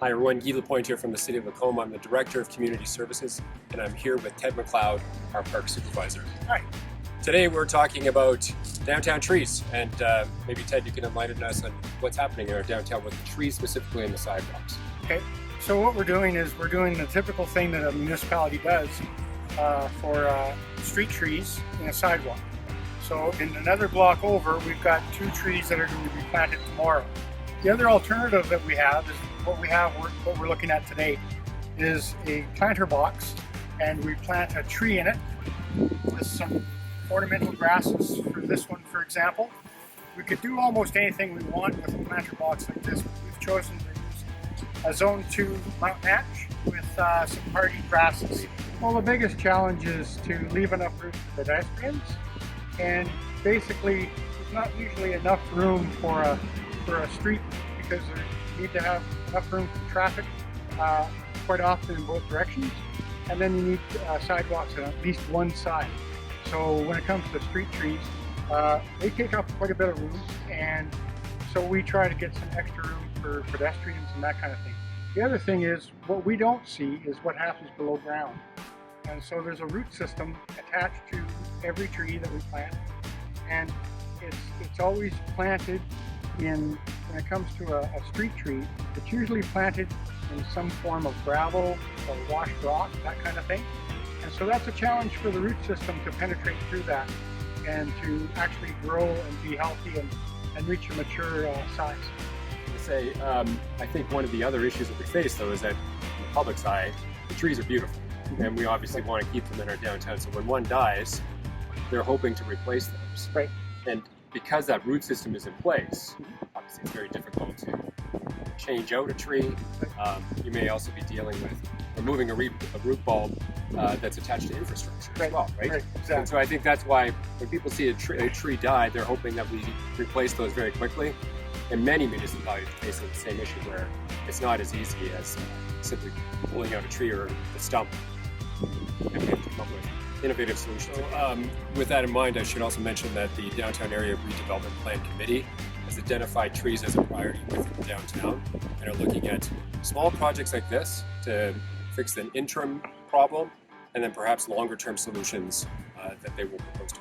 Hi everyone, Guy Lapointe here from the City of Lacombe. I'm the Director of Community Services, and I'm here with Ted McLeod, our Park Supervisor. Hi. Today we're talking about downtown trees, and maybe Ted, you can enlighten us on what's happening in our downtown with the trees specifically in the sidewalks. Okay, so what we're doing is we're doing the typical thing that a municipality does for street trees in a sidewalk. So in another block over, we've got 2 trees that are going to be planted tomorrow. The other alternative that we have is what we're looking at today is a planter box, and we plant a tree in it with some ornamental grasses. For this one, for example, we could do almost anything we want with a planter box like this. We've chosen to use a Zone 2 mountain ash with some hardy grasses. Well, the biggest challenge is to leave enough room for pedestrians, and basically there's not usually enough room for a street because you need to have enough room for traffic quite often in both directions, and then you need sidewalks on at least one side. So when it comes to street trees, they take up quite a bit of room, and so we try to get some extra room for pedestrians and that kind of thing. The other thing is, what we don't see is what happens below ground. And so there's a root system attached to every tree that we plant, and it's always planted in, when it comes to a street tree, it's usually planted in some form of gravel or washed rock, that kind of thing. And so that's a challenge for the root system to penetrate through that and to actually grow and be healthy and reach a mature size. I think one of the other issues that we face, though, is that on the public side, the trees are beautiful, and we obviously want to keep them in our downtown. So when one dies, they're hoping to replace those. Right. And because that root system is in place, obviously it's very difficult to change out a tree. You may also be dealing with removing a root bulb that's attached to infrastructure as well, right? Right, exactly. And so I think that's why when people see a tree die, they're hoping that we replace those very quickly. And many municipalities are facing the same issue where it's not as easy as simply pulling out a tree or a stump, and we have to come up with innovative solutions. So, with that in mind, I should also mention that the Downtown Area Redevelopment Plan Committee has identified trees as a priority within downtown and are looking at small projects like this to fix an interim problem, and then perhaps longer term solutions that they will propose to